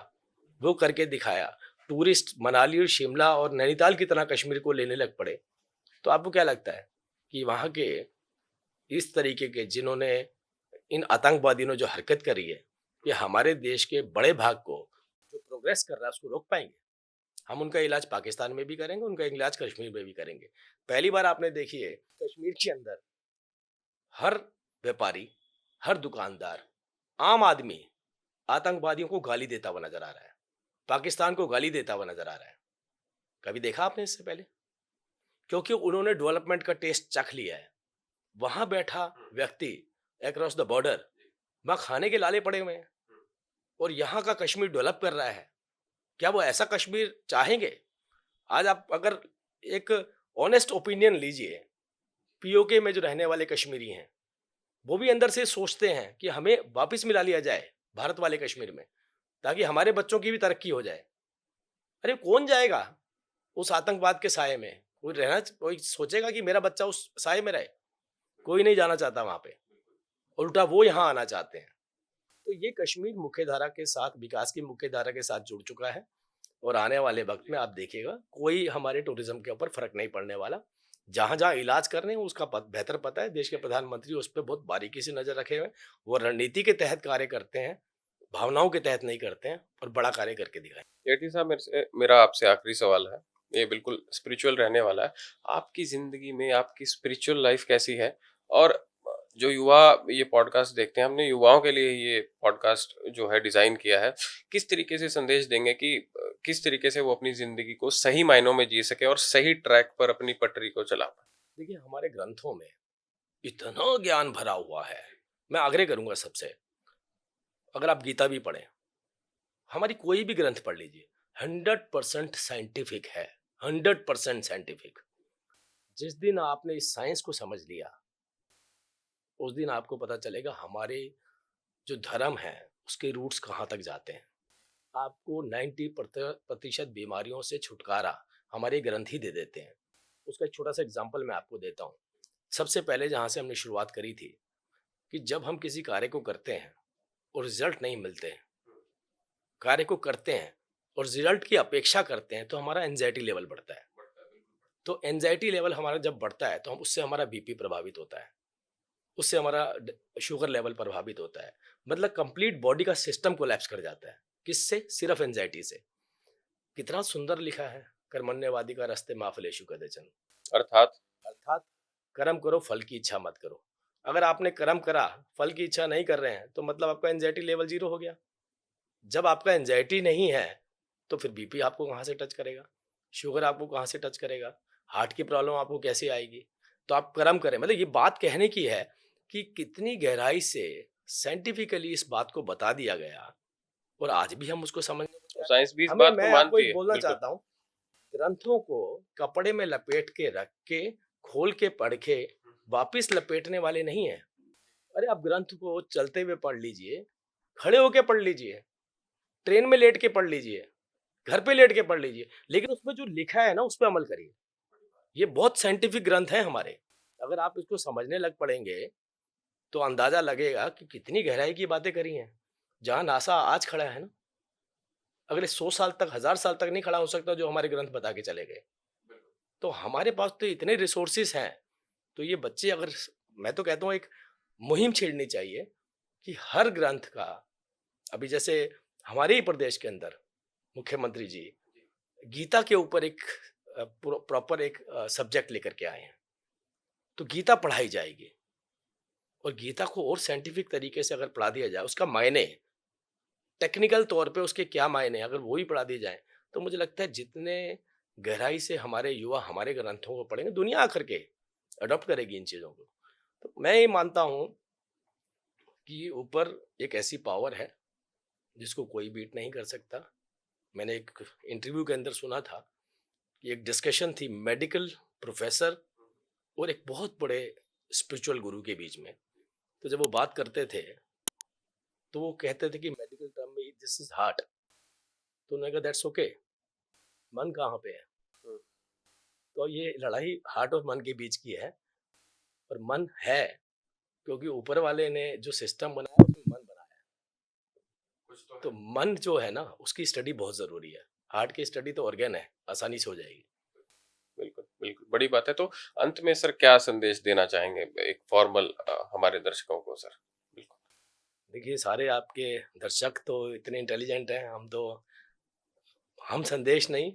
वो करके दिखाया। टूरिस्ट मनाली और शिमला और नैनीताल की तरह कश्मीर को लेने लग पड़े। तो आपको क्या लगता है कि वहाँ के इस तरीके के जिन्होंने, इन आतंकवादियों ने जो हरकत करी है, ये हमारे देश के बड़े भाग को जो प्रोग्रेस कर रहा है उसको रोक पाएंगे? हम उनका इलाज पाकिस्तान में भी करेंगे, उनका इलाज कश्मीर में भी करेंगे। पहली बार आपने देखी है कश्मीर के अंदर हर व्यापारी, हर दुकानदार, आम आदमी आतंकवादियों को गाली देता हुआ नजर आ रहा है, पाकिस्तान को गाली देता हुआ नजर आ रहा है। कभी देखा आपने इससे पहले? क्योंकि उन्होंने डेवलपमेंट का टेस्ट चख लिया है। वहां बैठा व्यक्ति अक्रॉस द बॉर्डर, वहां खाने के लाले पड़े हुए हैं, और यहाँ का कश्मीर डेवलप कर रहा है। क्या वो ऐसा कश्मीर चाहेंगे? आज आप अगर एक ऑनेस्ट ओपिनियन लीजिए, पीओके में जो रहने वाले कश्मीरी हैं, वो भी अंदर से सोचते हैं कि हमें वापस मिला लिया जाए भारत वाले कश्मीर में, ताकि हमारे बच्चों की भी तरक्की हो जाए। अरे कौन जाएगा उस आतंकवाद के साये में? कोई सोचेगा कि मेरा बच्चा उस साये में रहे? कोई नहीं जाना चाहता वहां पे, उल्टा वो यहाँ आना चाहते हैं। तो ये कश्मीर मुख्यधारा के साथ, विकास की मुख्यधारा के साथ जुड़ चुका है, और आने वाले वक्त में आप देखिएगा कोई हमारे टूरिज्म के ऊपर फर्क नहीं पड़ने वाला। जहां जहां इलाज करने हैं उसका बेहतर पता है, देश के प्रधानमंत्री उस पर बहुत बारीकी से नजर रखे हुए हैं। वो रणनीति के तहत कार्य करते हैं, भावनाओं के तहत नहीं करते हैं, और बड़ा कार्य करके दिखाएं। जेटली साहब, मेरा आपसे आखिरी सवाल है, ये बिल्कुल स्पिरिचुअल रहने वाला है। आपकी जिंदगी में आपकी स्पिरिचुअल लाइफ कैसी है? और जो युवा ये पॉडकास्ट देखते हैं, हमने युवाओं के लिए ये पॉडकास्ट जो है डिजाइन किया है, किस तरीके से संदेश देंगे कि किस तरीके से वो अपनी जिंदगी को सही मायनों में जी सके और सही ट्रैक पर अपनी पटरी को चला पाए? देखिए, हमारे ग्रंथों में इतना ज्ञान भरा हुआ है। मैं आग्रह करूंगा सबसे, अगर आप गीता भी पढ़ें, हमारी कोई भी ग्रंथ पढ़ लीजिए, 100% साइंटिफिक है। 100% साइंटिफिक। जिस दिन आपने इस साइंस को समझ लिया, उस दिन आपको पता चलेगा हमारे जो धर्म है उसके रूट्स कहाँ तक जाते हैं। आपको 90% बीमारियों से छुटकारा हमारे ग्रंथ ही दे देते हैं। उसका एक छोटा सा एग्जाम्पल मैं आपको देता हूँ। सबसे पहले जहाँ से हमने शुरुआत करी थी, कि जब हम किसी कार्य को करते हैं और रिजल्ट नहीं मिलते हैं, कार्य को करते हैं और रिजल्ट की अपेक्षा करते हैं, तो हमारा एंजाइटी लेवल बढ़ता है। तो एंजाइटी लेवल हमारा जब बढ़ता है तो हम उससे हमारा बीपी प्रभावित होता है, उससे हमारा शुगर लेवल प्रभावित होता है। मतलब कंप्लीट बॉडी का सिस्टम कोलैप्स कर जाता है। किससे? सिर्फ एंजाइटी से। कितना सुंदर लिखा है, कर्मण्यवादी का रास्ते माफलेशु कदचन। अर्थात अर्थात कर्म करो, फल की इच्छा मत करो। अगर आपने कर्म करा, फल की इच्छा नहीं कर रहे हैं, तो मतलब आपका एंजाइटी लेवल 0 हो गया। जब आपका एंजाइटी नहीं है तो फिर बीपी आपको कहाँ से टच करेगा, शुगर आपको कहाँ से टच करेगा, हार्ट की प्रॉब्लम आपको कैसे आएगी? तो आप कर्म करें। मतलब ये बात कहने की है कि कितनी गहराई से साइंटिफिकली इस बात को बता दिया गया और आज भी हम उसको समझने को तैयार साइंस भी इस हैं। बात को मैं आपको मानती एक है, बोलना बिल्कुल। चाहता हूँ, ग्रंथों को कपड़े में लपेट के रख के खोल के पढ़ के वापिस लपेटने वाले नहीं है। अरे आप ग्रंथ को चलते हुए पढ़ लीजिए, खड़े होके पढ़ लीजिए, ट्रेन में लेट के पढ़ लीजिए, घर पे लेट के पढ़ लीजिए, लेकिन उसमें जो लिखा है ना उस पे अमल करिए। ये बहुत साइंटिफिक ग्रंथ हैं हमारे। अगर आप इसको समझने लग पड़ेंगे तो अंदाजा लगेगा कि कितनी गहराई की बातें करी हैं। जहाँ नासा आज खड़ा है ना, अगले 100 साल तक, 1000 साल तक नहीं खड़ा हो सकता जो हमारे ग्रंथ बता के चले गए। तो हमारे पास तो इतने रिसोर्सेस हैं, तो ये बच्चे अगर मैं तो कहता हूँ एक मुहिम छेड़नी चाहिए कि हर ग्रंथ का, अभी जैसे हमारे ही प्रदेश के अंदर मुख्यमंत्री जी गीता के ऊपर एक प्रॉपर एक सब्जेक्ट लेकर के आए हैं, तो गीता पढ़ाई जाएगी और गीता को और साइंटिफिक तरीके से अगर पढ़ा दिया जाए, उसका मायने टेक्निकल तौर पे उसके क्या मायने हैं, अगर वो ही पढ़ा दिए जाए, तो मुझे लगता है जितने गहराई से हमारे युवा हमारे ग्रंथों को पढ़ेंगे, दुनिया आकर के अडॉप्ट करेगी इन चीज़ों को। तो मैं ये मानता हूँ कि ऊपर एक ऐसी पावर है जिसको कोई बीट नहीं कर सकता। मैंने एक इंटरव्यू के अंदर सुना था कि एक डिस्कशन थी मेडिकल प्रोफेसर और एक बहुत बड़े स्पिरिचुअल गुरु के बीच में। तो जब वो बात करते थे तो वो कहते थे कि मेडिकल टर्म में दिस इज हार्ट, तो उन्होंने कहा दैट्स ओके, मन कहाँ पे है? हुँ। तो ये लड़ाई हार्ट और मन के बीच की है, और मन है क्योंकि ऊपर वाले ने जो सिस्टम बनाया उसमें मन बनाया। कुछ तो तो है। मन जो है ना उसकी स्टडी बहुत जरूरी है। हार्ट की स्टडी तो ऑर्गेन है, आसानी से हो जाएगी। बिल्कुल, बिल्कुल, बड़ी बात है। तो अंत में सर क्या संदेश देना चाहेंगे एक फॉर्मल हमारे दर्शकों को सर? बिल्कुल। देखिए सारे आपके दर्शक तो इतने इंटेलिजेंट हैं, हम संदेश नहीं,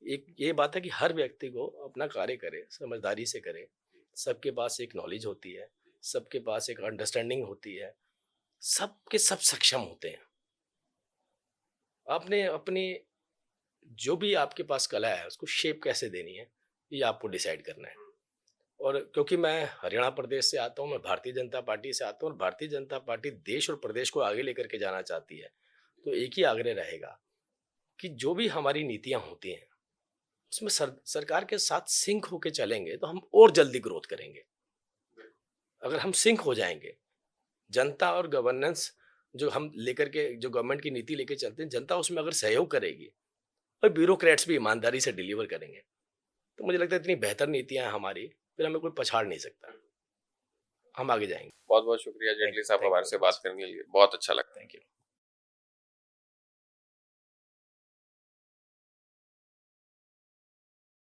एक ये बात है कि हर व्यक्ति को अपना कार्य करे, समझदारी से करे। सबके पास एक नॉलेज होती है, सबके पास एक अंडरस्टैंडिंग होती है, सबके सब सक्षम होते हैं। आपने अपनी जो भी आपके पास कला है उसको शेप कैसे देनी है, ये आपको डिसाइड करना है। और क्योंकि मैं हरियाणा प्रदेश से आता हूँ, मैं भारतीय जनता पार्टी से आता हूँ और भारतीय जनता पार्टी देश और प्रदेश को आगे लेकर के जाना चाहती है, तो एक ही आग्रह रहेगा कि जो भी हमारी नीतियां होती हैं उसमें सरकार के साथ सिंक होके चलेंगे तो हम और जल्दी ग्रोथ करेंगे। अगर हम सिंक हो जाएंगे, जनता और गवर्नेंस जो हम लेकर के, जो गवर्नमेंट की नीति लेके चलते हैं, जनता उसमें अगर सहयोग करेगी और ब्यूरोक्रेट्स भी ईमानदारी से डिलीवर करेंगे, तो मुझे लगता है इतनी बेहतर नीतियां हैं हमारी, फिर हमें कोई पछाड़ नहीं सकता, हम आगे जाएंगे। बहुत-बहुत शुक्रिया थैंक जेटली यू, साहब थैंक यू हमारे से वेरी बात मच। करने के लिए। बहुत अच्छा लगा। Thank you.